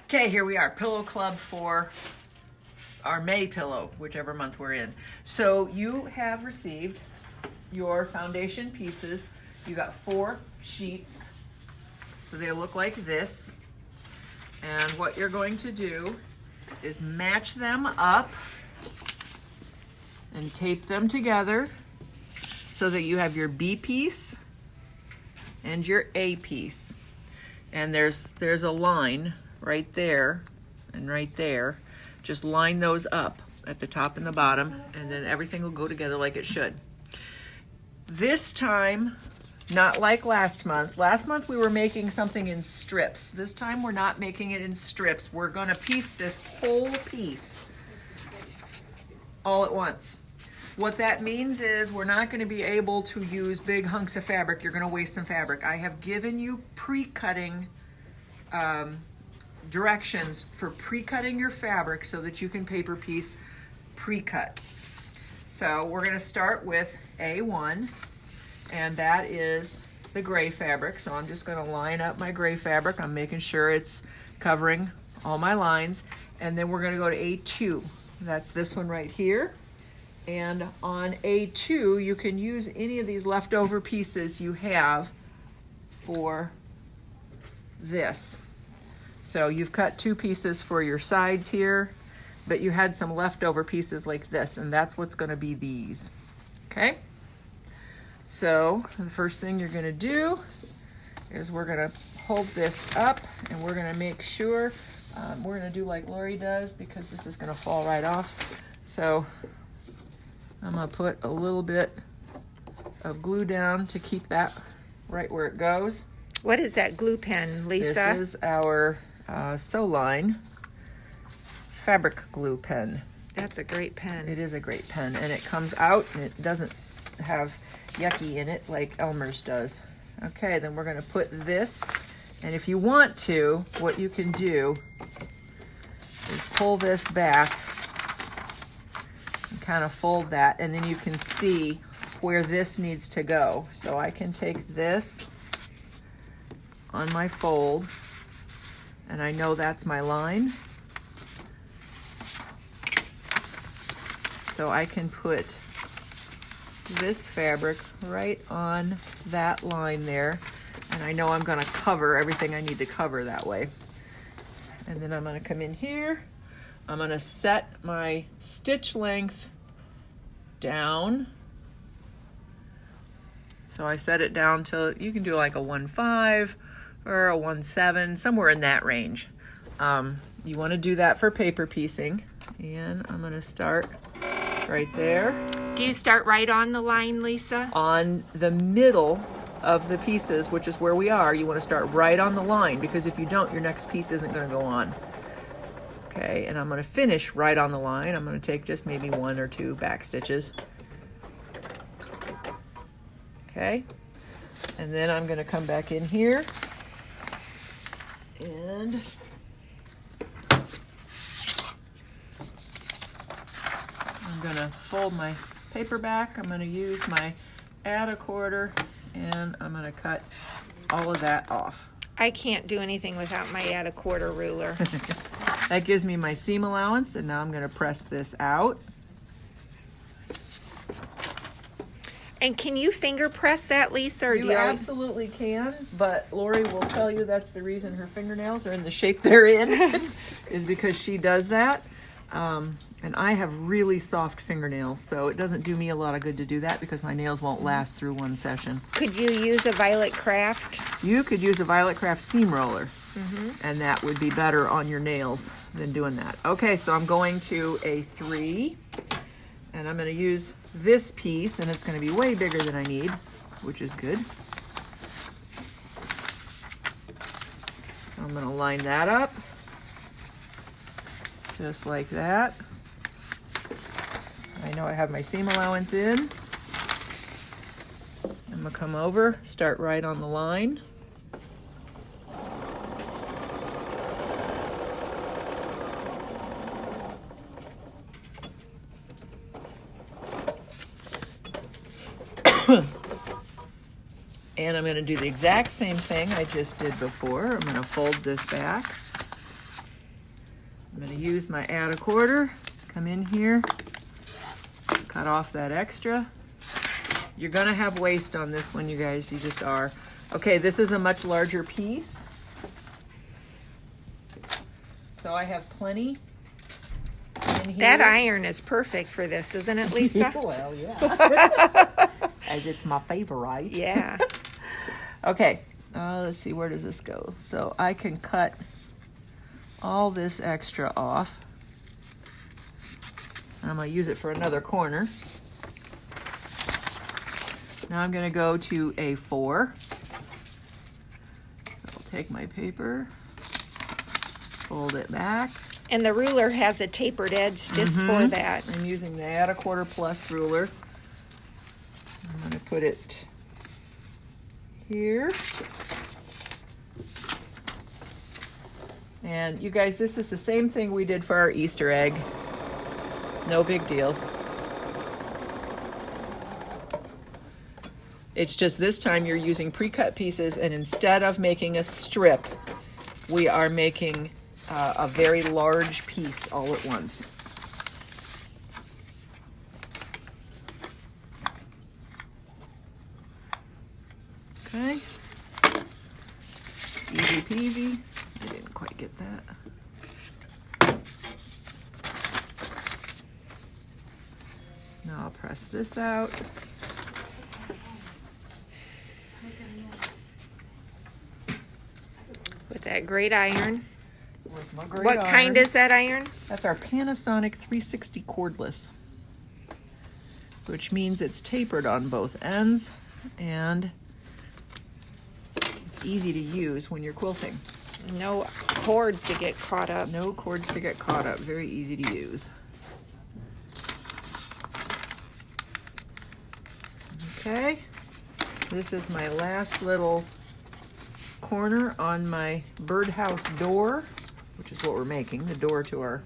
Okay, here we are, Pillow Club for our May pillow, whichever month we're in. So you have received your foundation pieces. You got 4 sheets. So they look like this. And what you're going to do is match them up and tape them together so that you have your B piece and your A piece. And there's a line right there and right there. Just line those up at the top and the bottom, and then everything will go together like it should. This time, not like last month. Last month we were making something in strips. This time we're not making it in strips. We're gonna piece this whole piece all at once. What that means is we're not gonna be able to use big hunks of fabric. You're gonna waste some fabric. I have given you pre-cutting directions for pre-cutting your fabric so that you can paper piece pre-cut. So we're gonna start with A1, and that is the gray fabric. So I'm just gonna line up my gray fabric. I'm making sure it's covering all my lines. And then we're gonna go to A2. That's this one right here. And on A2, you can use any of these leftover pieces you have for this. So you've cut 2 pieces for your sides here, but you had some leftover pieces like this, and that's what's gonna be these, okay? So the first thing you're gonna do is we're gonna hold this up, and we're gonna make sure, we're gonna do like Lori does because this is gonna fall right off. So I'm gonna put a little bit of glue down to keep that right where it goes. What is that glue pen, Lisa? This is our Soline fabric glue pen. That's a great pen. It is a great pen, and it comes out and it doesn't have yucky in it like Elmer's does. Okay, then we're gonna put this, and if you want to, what you can do is pull this back and kind of fold that, and then you can see where this needs to go. So I can take this on my fold, and I know that's my line. So I can put this fabric right on that line there, and I know I'm gonna cover everything I need to cover that way. And then I'm gonna come in here, I'm gonna set my stitch length down. So I set it down till, you can do like a 1.5 or a 1.7, somewhere in that range. You wanna do that for paper piecing. And I'm gonna start right there. Do you start right on the line, Lisa? On the middle of the pieces, which is where we are, you wanna start right on the line, because if you don't, your next piece isn't gonna go on. Okay, and I'm gonna finish right on the line. I'm gonna take just maybe 1 or 2 back stitches. Okay, and then I'm gonna come back in here and I'm gonna fold my paper back. I'm gonna use my add a quarter, and I'm gonna cut all of that off. I can't do anything without my add a quarter ruler. That gives me my seam allowance, and now I'm gonna press this out. And can you finger press that, Lisa? Or You do you always... absolutely can, but Lori will tell you that's the reason her fingernails are in the shape they're in, is because she does that. And I have really soft fingernails, so it doesn't do me a lot of good to do that because my nails won't last through one session. Could you use a Violet Craft? You could use a Violet Craft seam roller, and that would be better on your nails than doing that. Okay, so I'm going to A3, and I'm going to use this piece, and it's going to be way bigger than I need, which is good. So I'm going to line that up, just like that. I know I have my seam allowance in. I'm gonna come over, start right on the line. And I'm gonna do the exact same thing I just did before. I'm gonna fold this back I'm going to use my add a quarter, come in here, cut off that extra. You're going to have waste on this one, you guys, you just are. Okay, this is a much larger piece. So I have plenty in here. That iron is perfect for this, isn't it, Lisa? Well, yeah. As it's my favorite. Yeah. Okay, let's see, where does this go? So I can cut all this extra off. And I'm going to use it for another corner. Now I'm going to go to A4. So I'll take my paper, fold it back. And the ruler has a tapered edge just for that. I'm using the add a quarter plus ruler. I'm going to put it here. And you guys, this is the same thing we did for our Easter egg. No big deal. It's just this time you're using pre-cut pieces, and instead of making a strip, we are making a very large piece all at once. Okay. Easy peasy. I didn't quite get that. Now I'll press this out. With that great iron. With my great What kind iron. is that iron? That's our Panasonic 360 cordless, which means it's tapered on both ends and it's easy to use when you're quilting. No cords to get caught up. No cords to get caught up. Very easy to use. Okay, this is my last little corner on my birdhouse door, which is what we're making, the door to our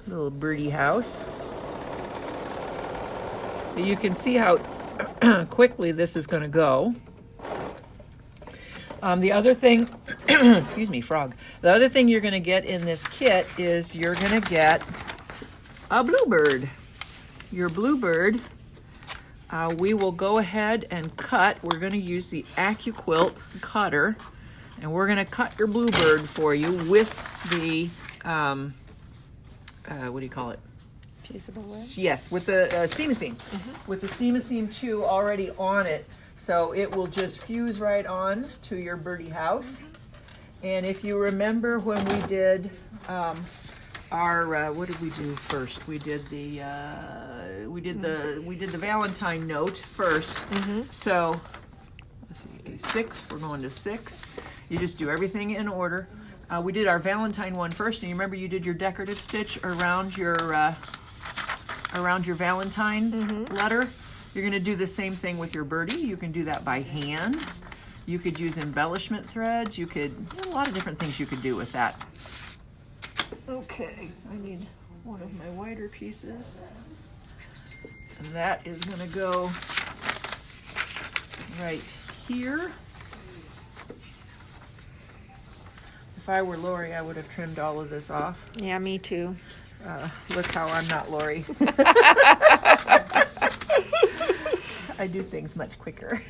little birdie house. You can see how quickly this is going to go. The other thing, excuse me, frog. The other thing you're going to get in this kit is you're going to get a bluebird. Your bluebird, we will go ahead and cut. We're going to use the AccuQuilt cutter, and we're going to cut your bluebird for you with the, what do you call it? Fusible web? Yes, with the Steam-A-Seam. With the Steam-A-Seam 2 already on it. So it will just fuse right on to your birdie house. And if you remember when we did our, what did we do first? We did the Valentine note first. So let's see, 6. We're going to 6. You just do everything in order. We did our Valentine one first, and you remember you did your decorative stitch around your Valentine letter. You're going to do the same thing with your birdie. You can do that by hand. You could use embellishment threads. You could, a lot of different things you could do with that. Okay, I need one of my wider pieces. And that is going to go right here. If I were Lori, I would have trimmed all of this off. Yeah, me too. Look how I'm not Lori. I do things much quicker.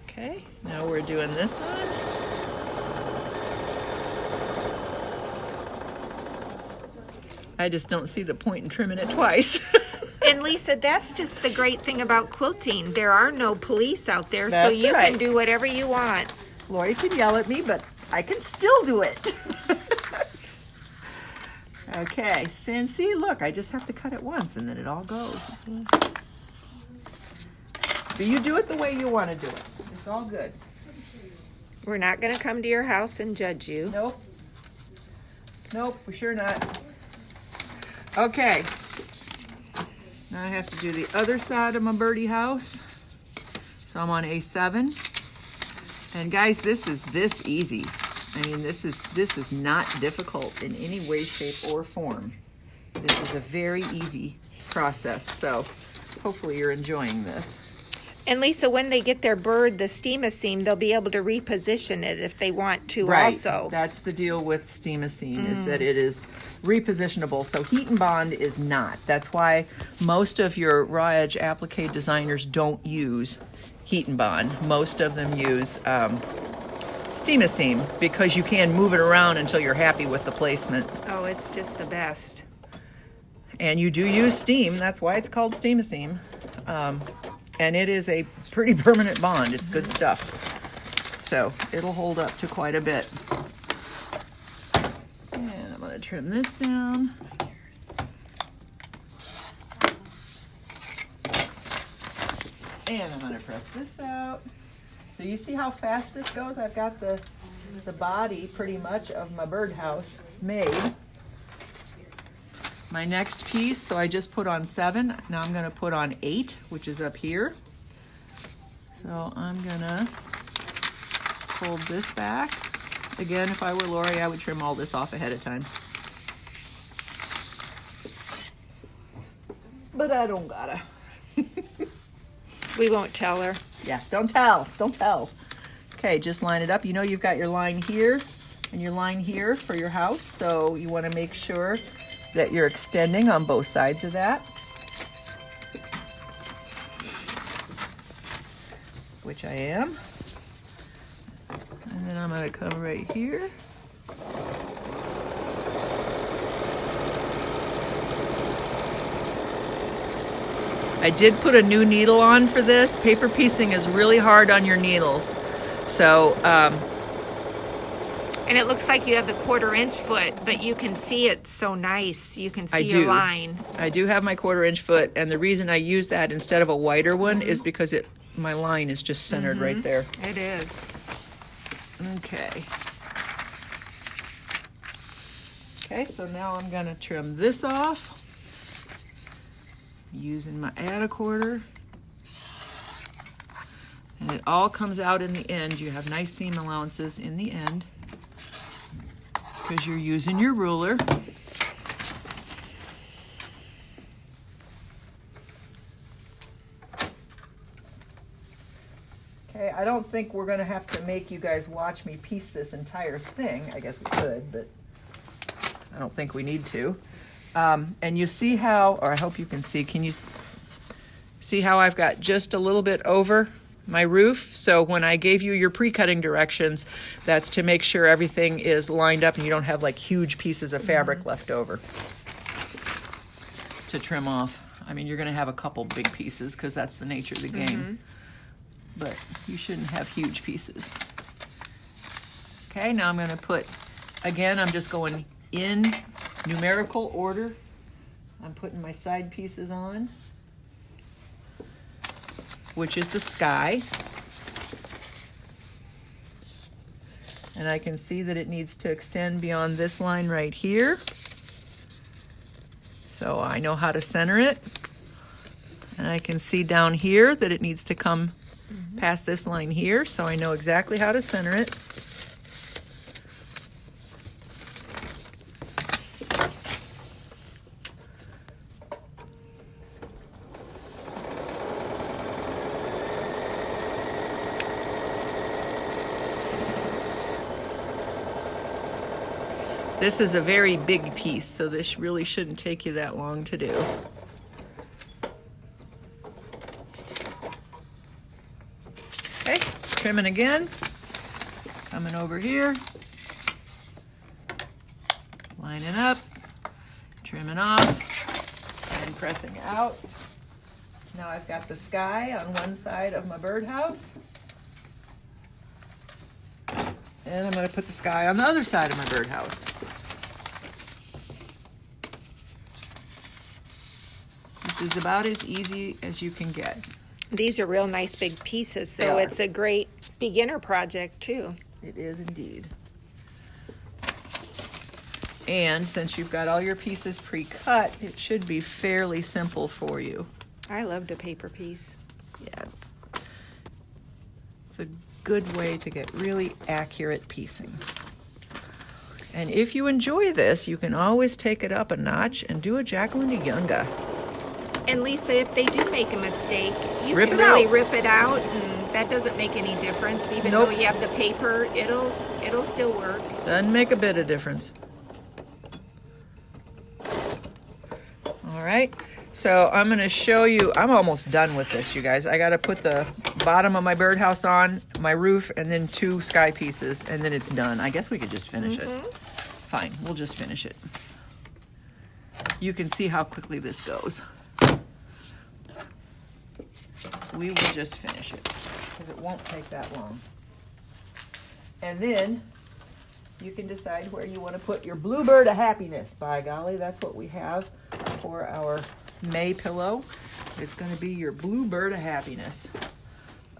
Okay, now we're doing this one. I just don't see the point in trimming it twice. And Lisa, that's just the great thing about quilting. There are no police out there, so That's you right. can do whatever you want. Lori can yell at me, but I can still do it. Okay, and see, look, I just have to cut it once and then it all goes. So you do it the way you want to do it. It's all good. We're not going to come to your house and judge you. Nope. Nope, we're sure not. Okay. Now I have to do the other side of my birdie house. So I'm on A7. And guys, this is this easy. I mean, this is not difficult in any way, shape, or form. This is a very easy process. So hopefully you're enjoying this. And Lisa, when they get their bird, the steam-a-seam, they'll be able to reposition it if they want to also. That's the deal with steam-a-seam, is that it is repositionable. So heat and bond is not. That's why most of your raw edge applique designers don't use heat and bond. Most of them use steam-a-seam because you can move it around until you're happy with the placement. Oh, it's just the best. And you do use steam. That's why it's called steam-a-seam. And it is a pretty permanent bond. It's good stuff. So it'll hold up to quite a bit. And I'm going to trim this down. And I'm going to press this out. So you see how fast this goes? I've got the body pretty much of my birdhouse made. My next piece, so I just put on 7. Now I'm going to put on 8, which is up here. So I'm going to fold this back. Again, if I were Lori, I would trim all this off ahead of time. But I don't gotta. We won't tell her. Yeah, don't tell. Don't tell. Okay, just line it up. You know you've got your line here and your line here for your house, so you want to make sure that you're extending on both sides of that, which I am. And then I'm going to come right here. I did put a new needle on for this. Paper piecing is really hard on your needles. So, and it looks like you have the 1/4-inch foot, but you can see it so nice. You can see your line. I do have my 1/4-inch foot, and the reason I use that instead of a wider one is because my line is just centered right there. It is. Okay. Okay, so now I'm gonna trim this off using my add a 1/4. And it all comes out in the end. You have nice seam allowances in the end because you're using your ruler. Okay, I don't think we're going to have to make you guys watch me piece this entire thing. I guess we could, but I don't think we need to. And you see how, or I hope you can you see how I've got just a little bit over my roof? So when I gave you your pre-cutting directions, that's to make sure everything is lined up and you don't have like huge pieces of fabric left over to trim off. I mean, you're going to have a couple big pieces because that's the nature of the game. But you shouldn't have huge pieces. Okay, now I'm going to put, again, I'm just going in numerical order. I'm putting my side pieces on, which is the sky. And I can see that it needs to extend beyond this line right here. So I know how to center it. And I can see down here that it needs to come past this line here, so I know exactly how to center it. This is a very big piece, so this really shouldn't take you that long to do. Okay, trimming again, coming over here, lining up, trimming off, and pressing out. Now I've got the sky on one side of my birdhouse. And I'm going to put the sky on the other side of my birdhouse. This is about as easy as you can get. These are real nice big pieces, so it's a great beginner project too. It is indeed. And since you've got all your pieces pre-cut, it should be fairly simple for you. I loved a paper piece. Yeah, it's a good way to get really accurate piecing. And if you enjoy this, you can always take it up a notch and do a Jacqueline de Younga. And Lisa, if they do make a mistake, You rip can it really out. rip it out, and that doesn't make any difference. Even Nope. though you have the paper, it'll still work. Doesn't make a bit of difference. All right, so I'm gonna show you, I'm almost done with this, you guys. I gotta put the bottom of my birdhouse on, my roof, and then 2 sky pieces, and then it's done. I guess we could just finish it. Fine, we'll just finish it. You can see how quickly this goes. We will just finish it, because it won't take that long. And then you can decide where you want to put your bluebird of happiness. By golly, that's what we have for our May pillow. It's going to be your bluebird of happiness.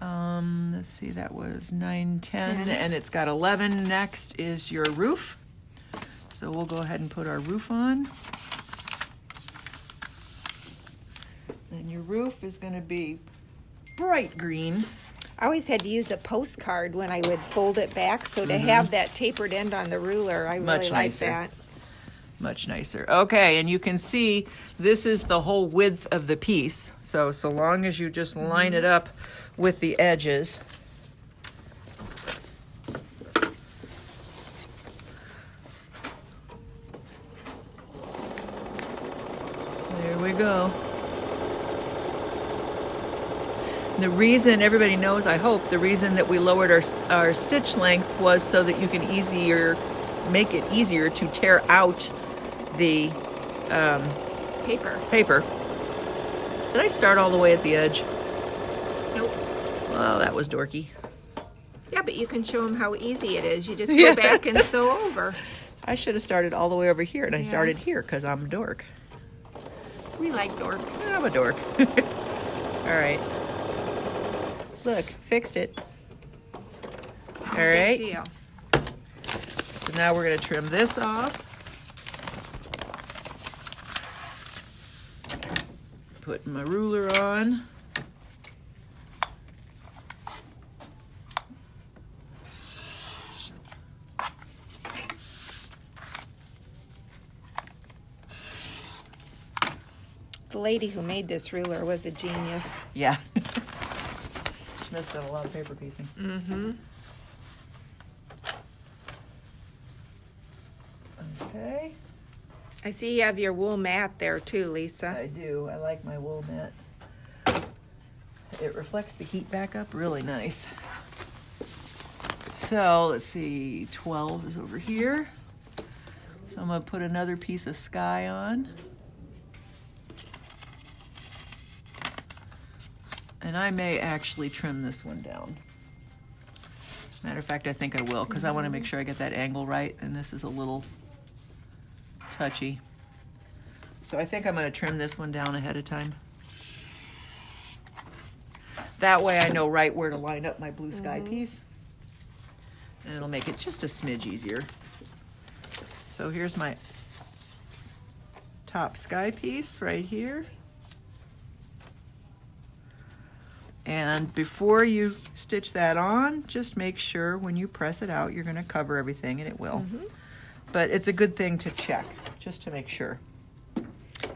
Let's see, that was 9, 10, and it's got 11. Next is your roof. So we'll go ahead and put our roof on. And your roof is going to be bright green. I always had to use a postcard when I would fold it back, so to have that tapered end on the ruler, I really Much like nicer. that. Much nicer. Okay, and you can see this is the whole width of the piece. So long as you just line it up with the edges. There we go. The reason, everybody knows, I hope, the reason that we lowered our stitch length was so that you can make it easier to tear out the Paper. Did I start all the way at the edge? Nope. Well, that was dorky. Yeah, but you can show them how easy it is. You just Yeah. go back and sew over. I should have started all the way over here, and I Yeah. started here because I'm a dork. We like dorks. I'm a dork. All right. Look, fixed it. All right. Big deal. So now we're going to trim this off. Putting my ruler on. The lady who made this ruler was a genius. Yeah. She must have done a lot of paper piecing. Mm-hmm. Okay. I see you have your wool mat there too, Lisa. I do. I like my wool mat. It reflects the heat back up really nice. So let's see, 12 is over here. So I'm going to put another piece of sky on. And I may actually trim this one down. Matter of fact, I think I will, because I want to make sure I get that angle right, and this is a little touchy. So I think I'm going to trim this one down ahead of time. That way I know right where to line up my blue sky piece. And it'll make it just a smidge easier. So here's my top sky piece right here. And before you stitch that on, just make sure when you press it out, you're going to cover everything, and it will. But it's a good thing to check, just to make sure.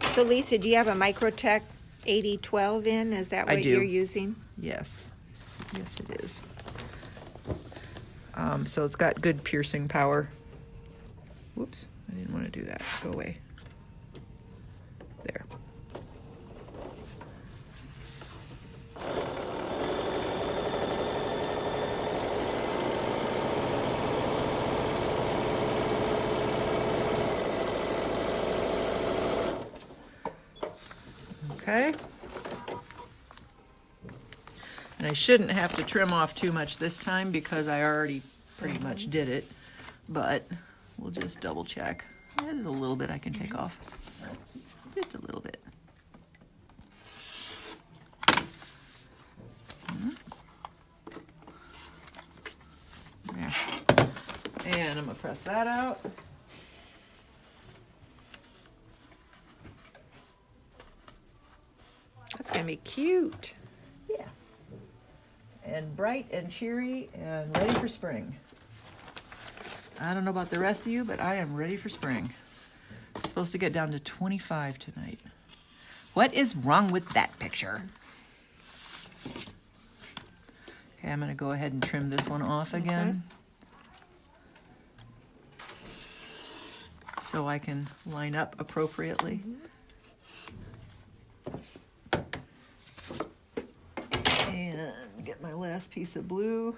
So Lisa, do you have a Microtech 8012 in? Is that I what do. you're using? Yes. Yes, it is. So it's got good piercing power. Whoops, I didn't want to do that. Go away. There. Okay. And I shouldn't have to trim off too much this time because I already pretty much did it, but we'll just double check. There's a little bit I can take off. Just a little bit. There. And I'm gonna press that out. That's going to be cute. Yeah. And bright and cheery and ready for spring. I don't know about the rest of you, but I am ready for spring. It's supposed to get down to 25 tonight. What is wrong with that picture? Okay, I'm gonna go ahead and trim this one off again. So I can line up appropriately. And get my last piece of blue.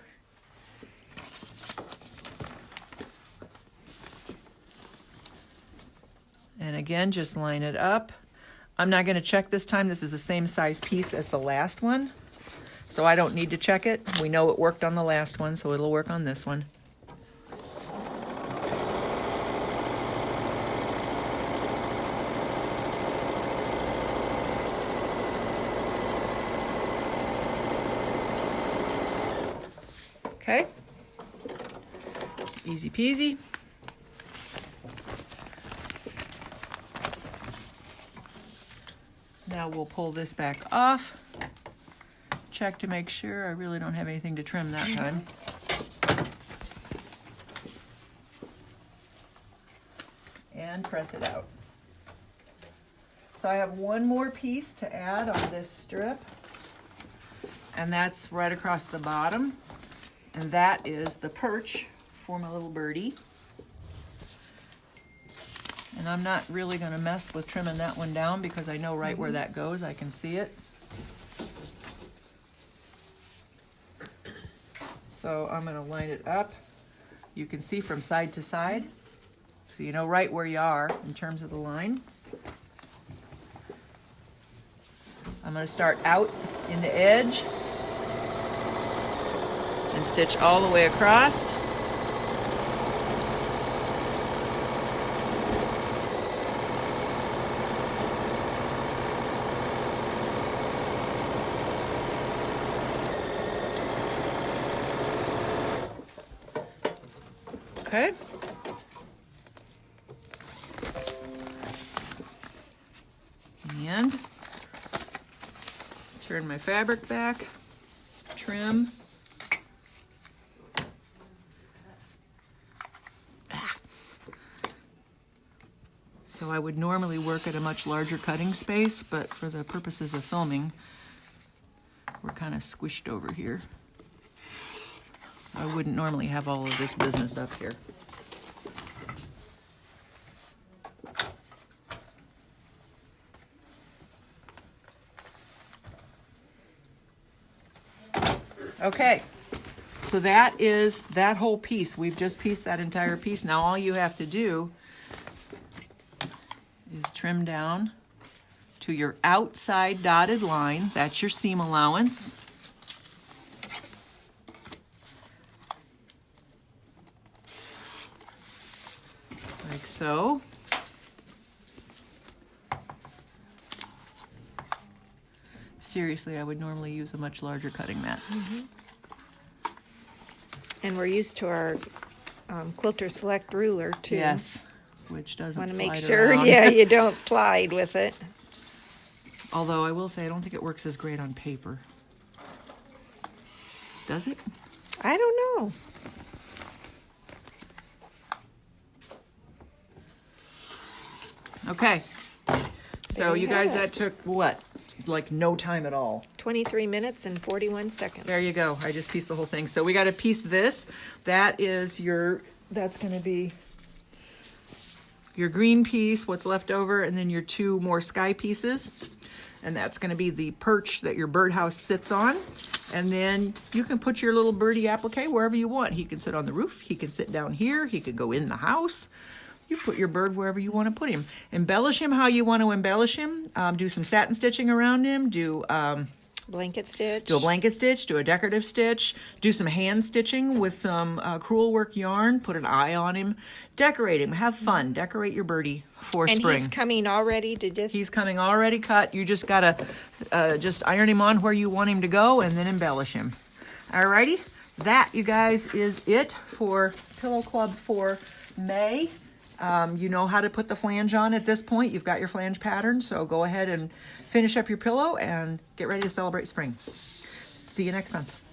And again, just line it up. I'm not going to check this time. This is the same size piece as the last one, so I don't need to check it. We know it worked on the last one, so it'll work on this one. Okay, easy peasy. Now we'll pull this back off. Check to make sure. I really don't have anything to trim that time. And press it out. So I have one more piece to add on this strip, and that's right across the bottom, and that is the perch for my little birdie. And I'm not really going to mess with trimming that one down because I know right where that goes. I can see it. So I'm going to line it up. You can see from side to side, so you know right where you are in terms of the line. I'm going to start out in the edge and stitch all the way across. Okay. And turn my fabric back, trim. So I would normally work at a much larger cutting space, but for the purposes of filming, we're kind of squished over here. I wouldn't normally have all of this business up here. Okay, so that is that whole piece. We've just pieced that entire piece. Now all you have to do is trim down to your outside dotted line. That's your seam allowance. Like so. Seriously, I would normally use a much larger cutting mat. And we're used to our Quilter Select ruler too. Yes, which doesn't Want to slide make sure, around. yeah, you don't slide with it. Although I will say I don't think it works as great on paper. Does it? I don't know. Okay. So There you you guys, have it. that took what? Like no time at all. 23 minutes and 41 seconds. There you go. I just pieced the whole thing. So we got to piece this. That is that's going to be your green piece, what's left over, and then your two more sky pieces. And that's going to be the perch that your birdhouse sits on. And then you can put your little birdie applique wherever you want. He can sit on the roof. He can sit down here. He could go in the house. You put your bird wherever you want to put him. Embellish him how you want to embellish him. Do some satin stitching around him. Do Blanket stitch. a blanket stitch. Do a decorative stitch. Do some hand stitching with some crewel work yarn. Put an eye on him. Decorate him. Have fun. Decorate your birdie for and spring. he's coming already to just... He's coming already cut. You just gotta just iron him on where you want him to go and then embellish him. Alrighty, that, you guys, is it for Pillow Club for May. You know how to put the flange on at this point. You've got your flange pattern, so go ahead and finish up your pillow and get ready to celebrate spring. See you next month.